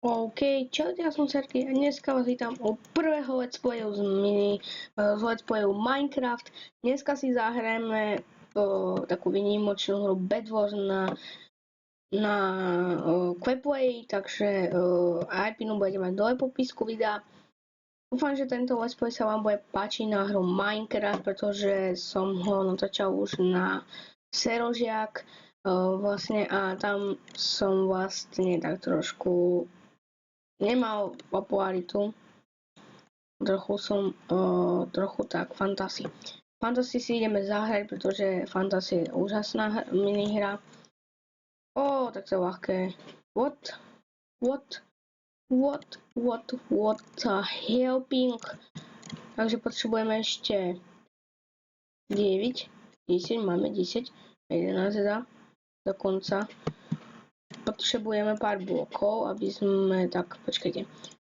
OK, čaute, ja som Serky a dneska vás vítam u prvého let's playu z let's playu Minecraft. Dneska si zahrajeme takú výnimočnú hru Bed Wars na Quaplay, takže IP-nu budete mať dole v popisku videa. Dúfam, že tento let's play sa vám bude páčiť na hru Minecraft, pretože som ho natáčal už na Serožiak vlastne a tam som vlastne tak trošku nemal popularitu, trochu tak Fantasy. Fantasy si ideme zahrať, pretože Fantasy je úžasná minihra. Tak to je ľahké. What the helping? Takže potrebujeme ešte 9, 10, máme 10, 11 teda, dokonca. Potrebujeme pár blokov, aby sme, tak počkajte,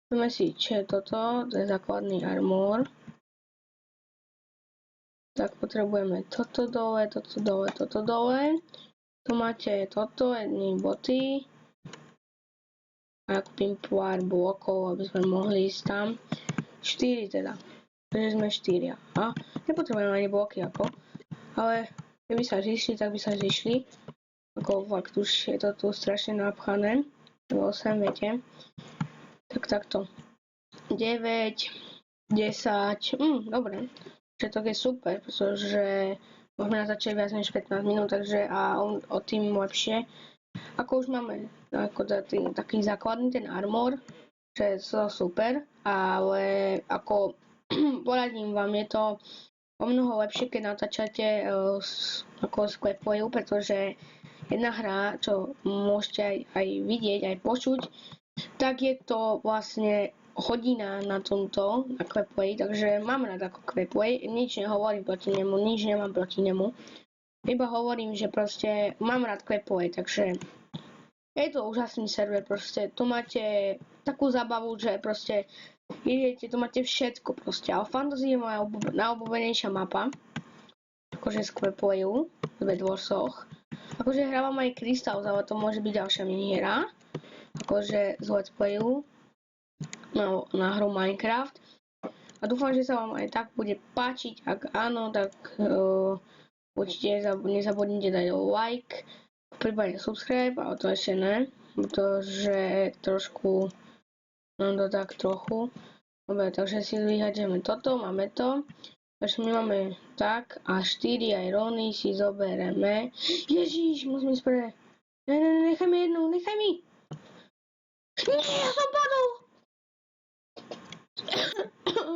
poďme si, čo je toto, to je základný armor. Tak potrebujeme toto dole, toto dole, toto dole. Tu máte toto, jedny boty. A ja kúpim pár blokov, aby sme mohli ísť tam. 4 teda, takže sme 4. A nepotrebujeme ani bloky ako, ale keby sa zišli, tak by sa zišli. Ako fakt už je to tu strašne napchané. 8, viete. Tak takto. 9, 10, dobre. Všetok je super, pretože môžeme natáčať viac než 15 minút, takže a o tým lepšie. Ako už máme ako taký základný ten armor, že je to super, ale ako poradím vám, je to o mnoho lepšie, keď natáčate ako z Quaplayu, pretože jedna hra, čo môžete aj vidieť, aj počuť, tak je to vlastne hodina na tomto, na Quaplay, takže mám rád ako Quaplay, nič nehovorím proti nemu, nič nemám proti nemu, iba hovorím, že proste mám rád Quaplay, takže je to úžasný server, proste tu máte takú zábavu, že proste idete, tu máte všetko proste, ale Fantasy je moja najobľúbenejšia mapa, akože z Quaplayu, v Bed Warsoch. Akože hrávam aj Crystals, ale to môže byť ďalšia minihra, akože z let's playu na hru Minecraft. A dúfam, že sa vám aj tak bude páčiť, ak áno, tak určite nezabudnite dať like, prípadne subscribe, ale to ešte ne, pretože trošku nám to tak trochu. Dobre, takže si vyhádžeme toto, máme to. Takže my máme tak a 4 irony si zoberieme. Ježiš, musím ísť pre... Ne, nechaj mi jednu, nechaj mi! Nie, ja som padol!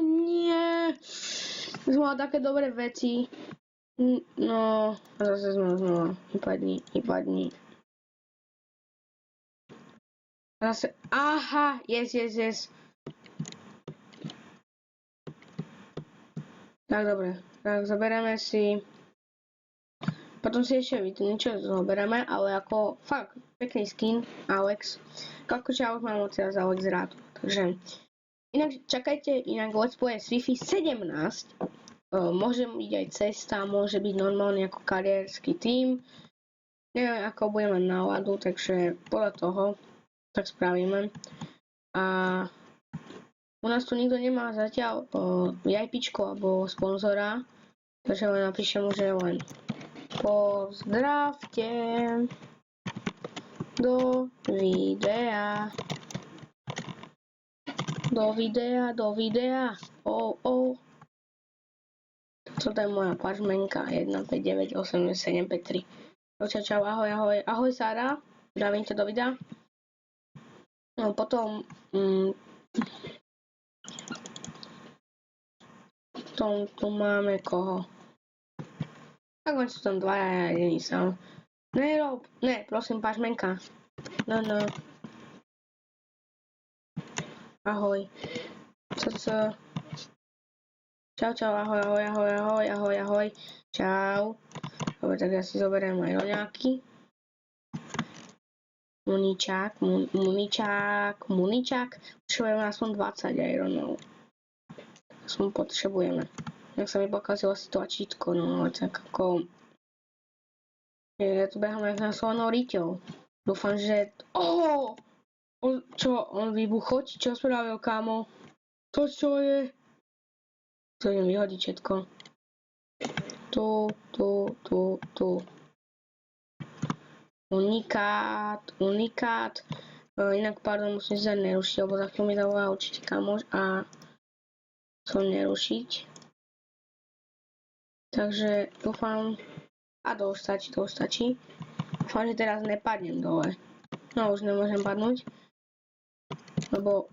Nie! Som mal také dobré veci. No, a zase znova. Vypadni. Zase, aha, yes. Tak dobre, tak zoberieme si, potom si ešte niečo zoberieme, ale ako fakt pekný skin, Alex, akože ja už mám teraz Alex rád, takže inak čakajte, inak let's play s Wi-Fi 17, môže byť aj cesta, môže byť normálne ako kariérsky tím, neviem ako budeme mať náladu, takže podľa toho tak spravíme a u nás tu nikto nemá zatiaľ VIPčko alebo sponzora, takže len napíšem mu, že len pozdravte do videa. Toto je moja pažmenka 1599873. Čau, ahoj Sara, zdravím ťa do videa. No potom tu máme koho? Tak len sú tam dvaja, ja jediný sám. Ne, prosím, pažmenka. No. Ahoj. Čau, ahoj. Čau. Dobre, tak ja si zoberiem aj roňáky. Muničák. Potrebujeme aspoň 20 ironov. Potrebujeme. Jak sa mi pokazilo asi tlačítko, no ale tak ako... Ja tu behám jak na slovanou riťou. Dúfam, že... Čo, on vybuchol? Či čo spravil, kámo? To čo je? To idem vyhodiť všetko. Tu. Unikát. Inak, pardon, musím sa nerušiť, lebo za chvíľu mi zavolá určite kamoš a som nerušiť. Takže dúfam, a to už stačí. Dúfam, že teraz nepadnem dole. No, už nemôžem padnúť. Lebo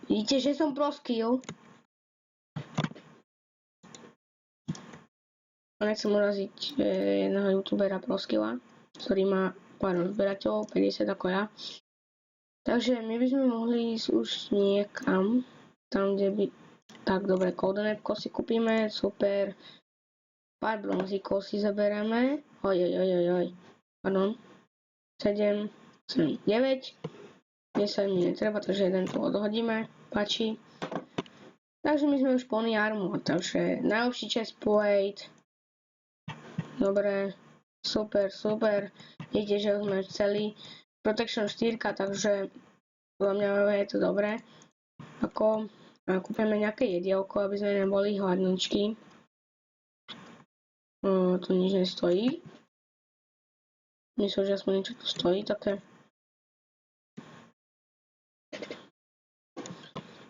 vidíte, že som pro skill. Nechcem uraziť jedného youtubera pro skilla, ktorý má pár odberateľov, 50 ako ja. Takže my by sme mohli ísť už niekam, tam kde by... Tak dobre, golden appko si kúpime, super. Pár bronzíkov si zaberieme. Oj. Pardon. 7, 9. 10 mi netreba, takže jeden tu odhodíme. Páči. Takže my sme už plný armor, takže najlepší chestplate. Dobre. Super. Vidíte, že už sme celý. Protection 4, takže podľa mňa je to dobré. Ako kúpime nejaké jedielko, aby sme neboli hladničky. Tu nič nestojí. Myslím, že aspoň niečo tu stojí také.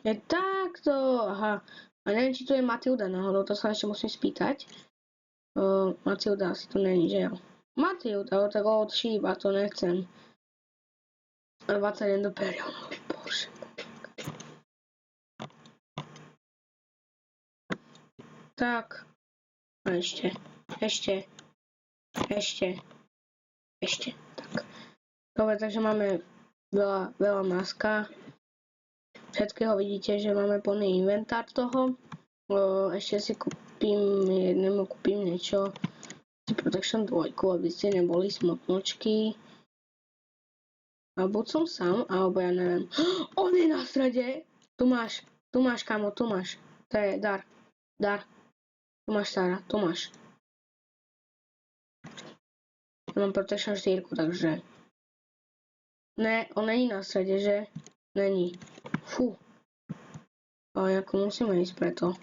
Je takto, aha. A neviem, či tu je Matilda náhodou, to sa ešte musím spýtať. Matilda asi tu není, že jo? Matilda, tak od šíba, to nechcem. 21 do periónov, bože. Tak. A ešte. Tak. Dobre, takže máme veľa maska. Všetkého vidíte, že máme plný inventár toho. Ešte si kúpim niečo. Protection 2, aby ste neboli smotnočky. A buď som sám, alebo ja neviem. On je na strede! Tu máš, kamo, tu máš. To je dar. Tu máš, Sara, tu máš. Ja mám Protection 4, takže... Ne, on není na strede, že? Není. Fú. Ale ako musíme ísť preto.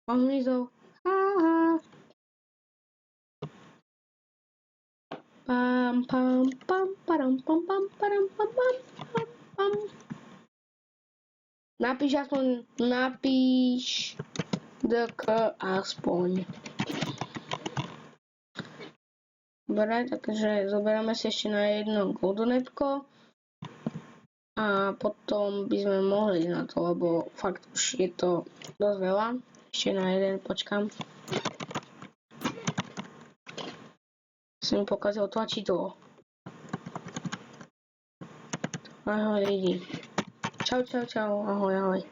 On zmizol. Haha. Pam. Napíš DK aspoň. Dobre, takže zoberieme si ešte na jedno golden appko. A potom by sme mohli na to, lebo fakt už je to dosť veľa. Ešte na jeden počkám. Som mi pokazil tlačidlo. Ahoj lidi. Čau, ahoj.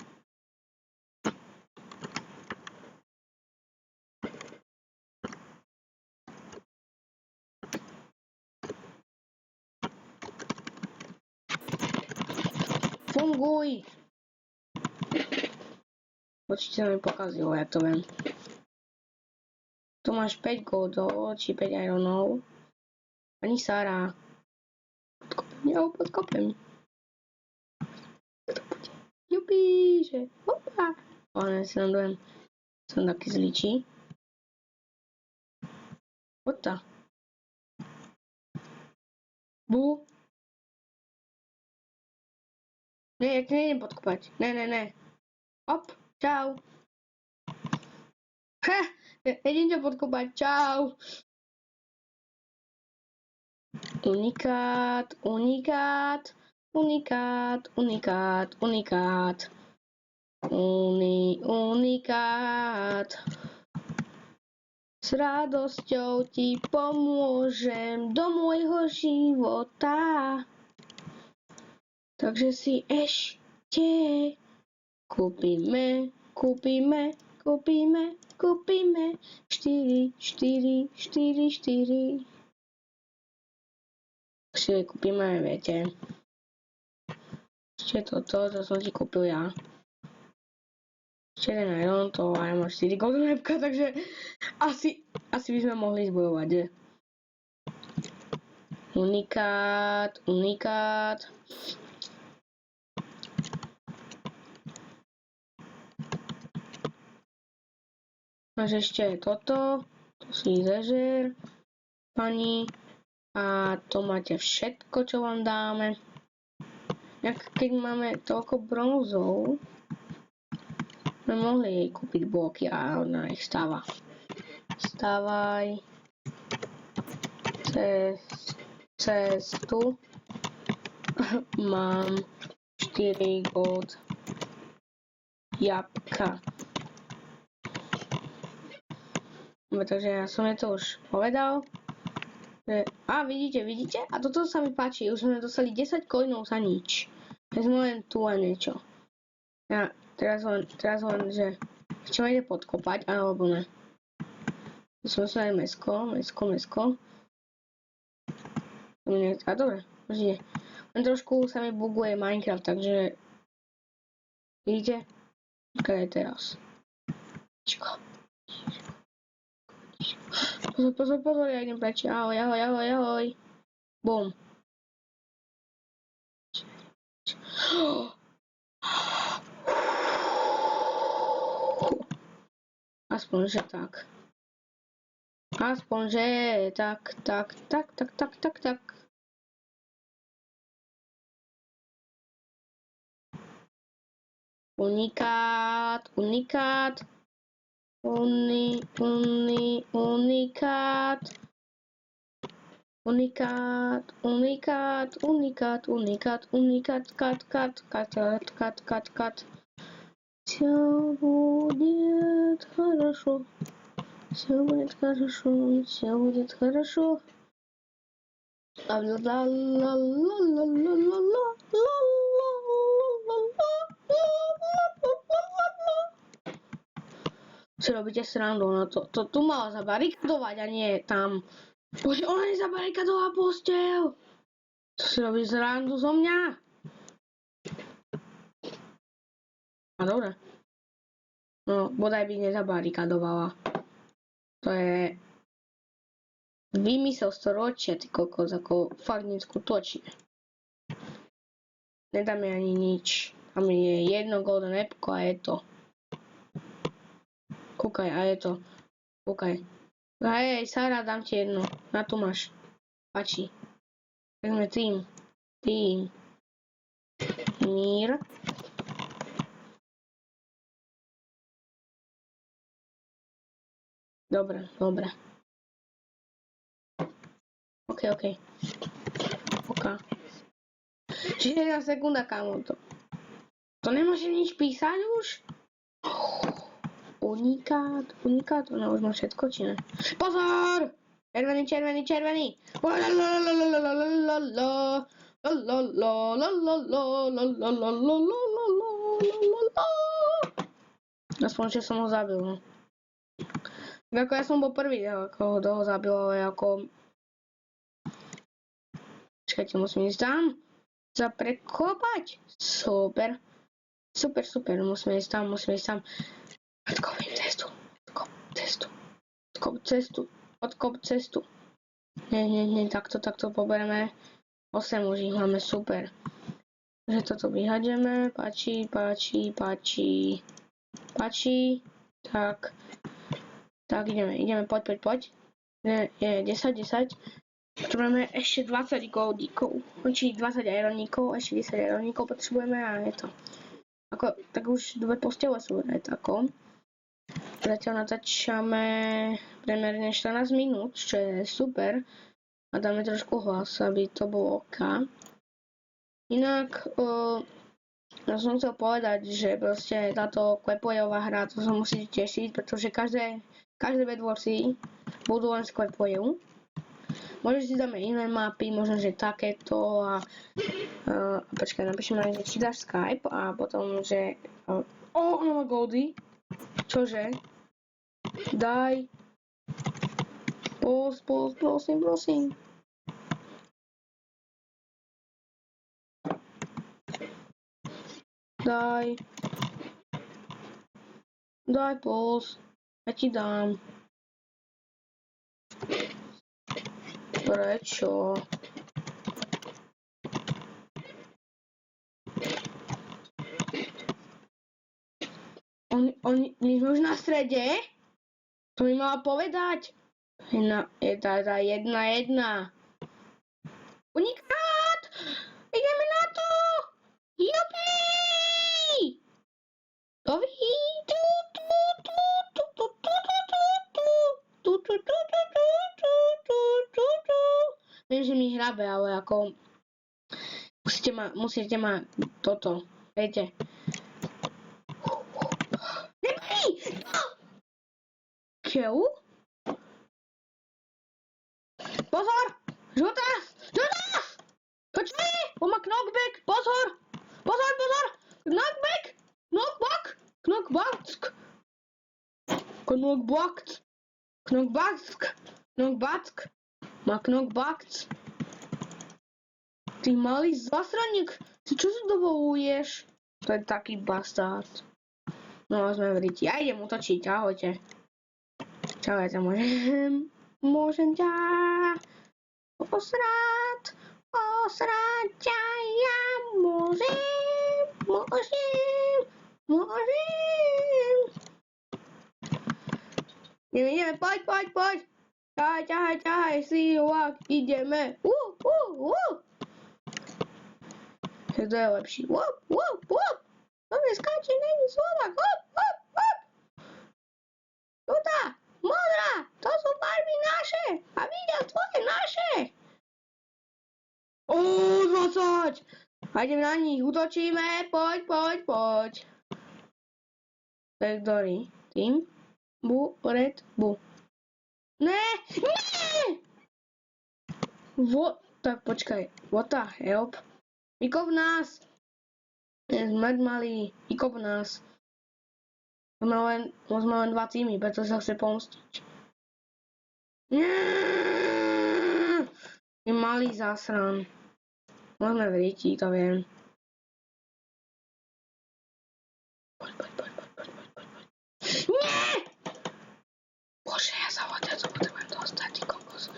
Funguj! Určite sa mi pokazilo, ja to viem. Tu máš 5 goldov, či 5 ironov. Ani Sara. Podkopem. To bude. Jupí, že opa. Ale srandujem. Som taký zličí. Ota. Bu. Nie, ja ti nejdem podkopať. Ne. Op, čau. Ha, nejdem ťa podkopať, čau. Unikát. S radosťou ti pomôžem do môjho života. Takže si ešte kúpime 4. Si kúpime, viete. Ešte toto, to som si kúpil ja. Ešte jeden iron, to aj mám 4 golden appka, takže asi by sme mohli zbojovať, že? Unikát. Máš ešte toto, to si zežer, pani, a to máte všetko, čo vám dáme. Keď máme toľko bronzov, sme mohli jej kúpiť bloky a ona ich stáva. Stávaj cez tu. Mám 4 gold jabka. Takže ja som je to už povedal. A vidíte? A toto sa mi páči, už sme dostali 10 coinov za nič. Ja sme len tu a niečo. Ja teraz len, že chceme ide podkopať, alebo ne. Musíme sa aj mesko. A dobre, počkajte. Len trošku sa mi buguje Minecraft, takže vidíte? Kde je teraz? Pozor, ja idem preč. Ahoj. Bum. Aspoň, že tak. Tak. Unikát. Cut. Всё будет хорошо. Si robíte srandu, no to tu malo zabarikadovať a nie tam. Bože, ona nezabarikadovala posteľ. To si robí srandu zo mňa. A dobre. No, bodaj by nezabarikadovala. To je vymysel storočia, ty kokos, ako fakt neskutočne. Nedáme ani nič. Tam je jedno golden apple a je to. Kúkaj, a je to. Kúkaj. Hej, Sara, dám ti jedno. Na tu máš. Páči. Tak sme tým. Mír. Dobre. OK. Čiže jedna sekunda, kámo, to. To nemôže nič písať už? Unikát, ona už má všetko, či ne? Pozor! Červený! Aspoň, že som ho zabil, no. Ako ja som bol prvý, ako ho zabil, ale ako... Čakajte, musím ísť tam. Za prekopať. Super, musíme ísť tam. Odkop cestu. Nie, takto poberieme. 8 už ich máme, super. Takže toto vyhademe, páči. Tak, ideme, poď. Je 10. Potrebujeme ešte 20 goldíkov, či 20 ironíkov, ešte 10 ironíkov potrebujeme a je to. Tak už 2 postele sú aj tako. Zatiaľ natáčame priemerne 14 minút, čo je super. A dáme trošku hlas, aby to bolo OK. Inak, ja som chcel povedať, že proste táto Queplayová hra, to sa musíte tešiť, pretože každé bedwarsy budú len z Queplayu. Možno si dáme iné mapy, možno že takéto a počkaj, napíšeme aj, že či dáš Skype a potom, že ona má goldy. Čože? Daj. Prosím. Daj, pos. Ja ti dám. Prečo? My sme už na strede? To mi mala povedať. Je tá 1-1. Unikát! Ideme na to! Jupi! To ví! Viem, že mi hrabe, ale ako... Musíte ma toto, viete. Nebrí! Keľu? Pozor! Žltá! Žltá! To čo je? On má knockback! Pozor! Pozor, pozor! Knockback! Knockback! Knockback! Knockback! Knockback! Knockback! Má knockback! Ty malý zasraník! Ty čo si dovoluješ? To je taký bastard. No, sme v riti. Ja idem utočiť, ahojte. Čau, ja ťa môžem ťa osrať ťa, ja môžem. Ideme, poď. Ťahaj, silák, ideme. Kto je lepší? Dobre, skáče, není Slovák. Žltá, modrá, to sú farby naše. A videl tvoje naše. 20. A idem na nich, útočíme, poď. To je ktorý? Tým? Red Bu. Ne! Tak počkaj, what the help? Vykop nás! Sme malí, vykop nás. Sme len 2 týmy, preto sa chce pomstiť. Je malý zásran. Môžeme v riti, to viem. Poď. Nie! Bože, ja sa potrebujem dostať, ty kokos.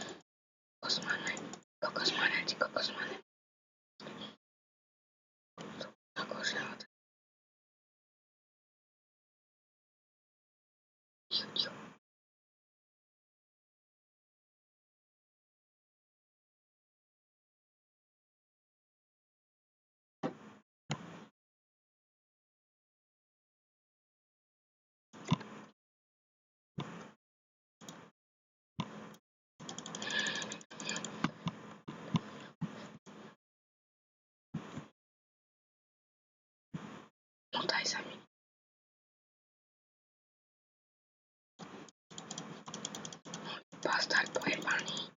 Kokos máme. Akože, jo. No daj sa mi. Bastard pojebaný.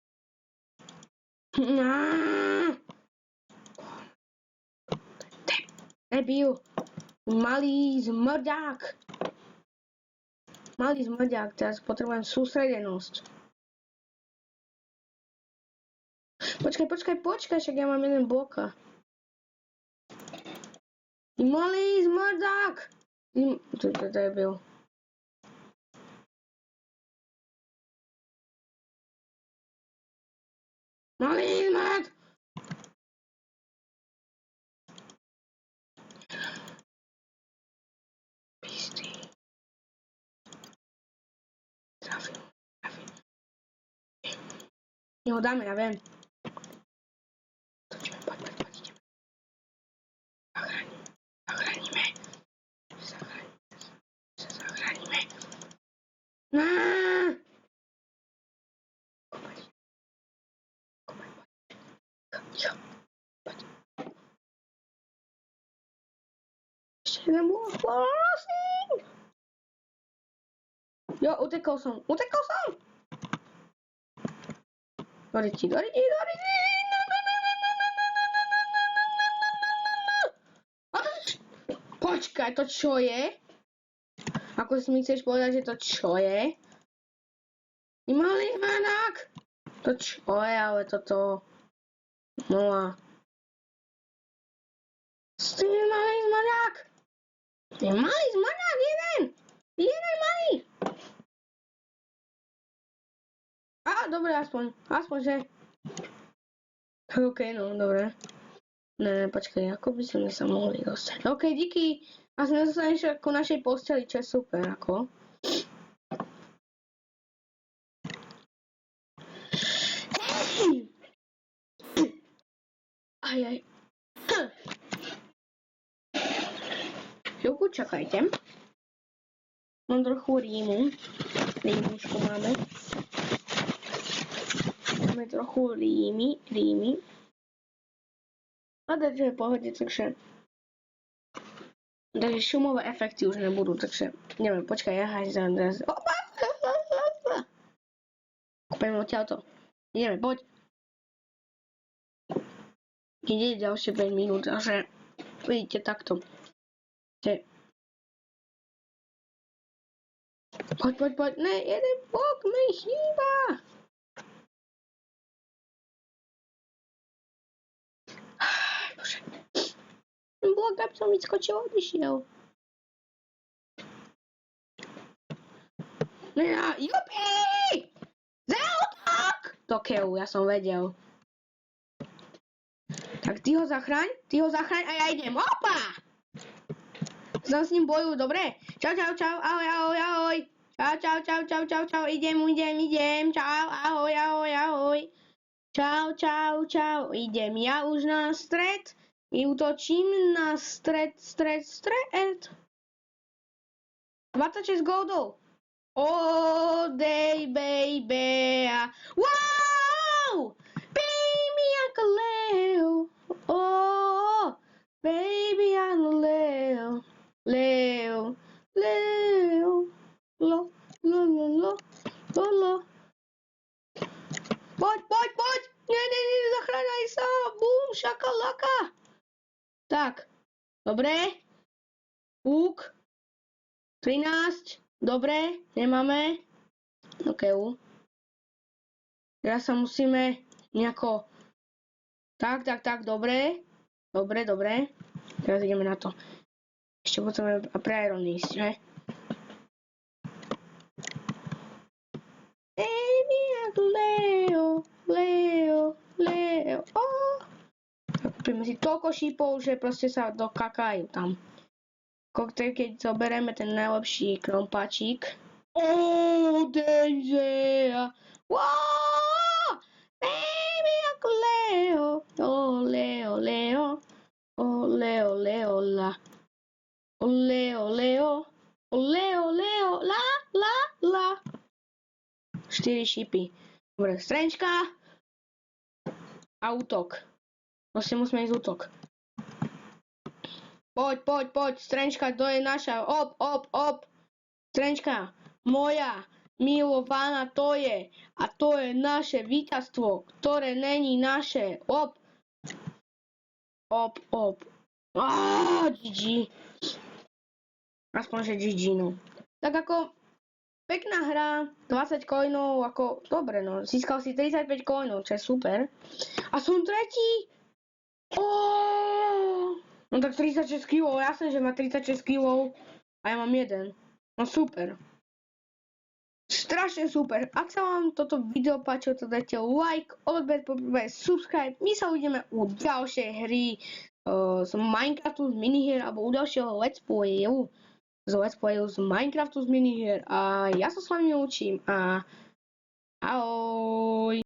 Debil. Malý zmrdák. Teraz potrebujem sústredenosť. Počkaj, však ja mám jeden bloka. Ty malý zmrdák. To je debil. Malý zmrd! Pistý. Trafím. Jeho dáme, ja viem. Točíme, poď, ideme. Zachránime. Jo, poď. Ešte jeden bol, prosím. Jo, utekol som. Doriči. Počkaj, to čo je? Ako si mi chceš povedať, že to čo je? Malý zmrdák! To čo je, ale toto... Nula. Ty malý zmrdák! Malý zmrdák, jeden malý! Dobre, aspoň, že... OK, no, dobre. Ne, počkaj, ako by sme sa mohli dostať? OK, díky. Asi nedostaneš ako našej posteli, čo je super, ako. Ajaj. Chvíľku čakajte. Mám trochu rímušku máme. Máme trochu rímy. A takže je pohode, takže šumové efekty už nebudú, takže neviem, počkaj, ja hážem teraz. Kúpem odtiaľto. Ideme, poď. Ide ďalšie 5 minút, takže vidíte takto. Poď, ne, jeden blok mi chýba. Bože. Blok, aby som vyskočil, odišiel. Jupi! Zautok! To keľu, ja som vedel. Tak ty ho zachraň a ja idem. Opa! Som s ním bojujú, dobre? Čau, ahoj. Čau, idem. Čau, ahoj. Čau, idem ja už na stred. I útočím na stred. 26 goldov. All day, baby. Wow! Baby, ako Leo. Oh, baby, ako Leo. Leo. Poď. Ne, zachráňaj sa. Bum, šakalaka. Tak, dobre. Púk. 13. Dobre, nemáme. OK. Teraz sa musíme nejako... Tak, dobre. Teraz ideme na to. Ešte potrebujeme pre Iron ísť, že? Baby, ako Leo. Oh. Tak kúpime si toľko šípov, že proste sa dokakajú tam. Keď zoberieme ten najlepší krompáčik. Oh, danger! Wow! Baby, ako Leo. Oh, Leo. Oh, Leo, la. Oh, Leo. La. 4 šípy. Dobre, strenčka. A útok. Vlastne musíme ísť útok. Poď, strenčka, to je naša, op, strenčka, moja, milovaná to je, a to je naše víťazstvo, ktoré není naše, op, GG, aspoň, že GG, no. Tak ako, pekná hra, 20 coinov, ako, dobre, no, získal si 35 coinov, čo je super, a som tretí, No tak 36 kg, jasné, že má 36 kg a ja mám 1. No super. Strašne super. Ak sa vám toto video páčilo, to dajte like, odber, subscribe. My sa uvidíme u ďalšej hry z Minecraftu z minihier alebo u ďalšieho let's playu z Minecraftu z minihier a ja sa s vami učím a ahoj.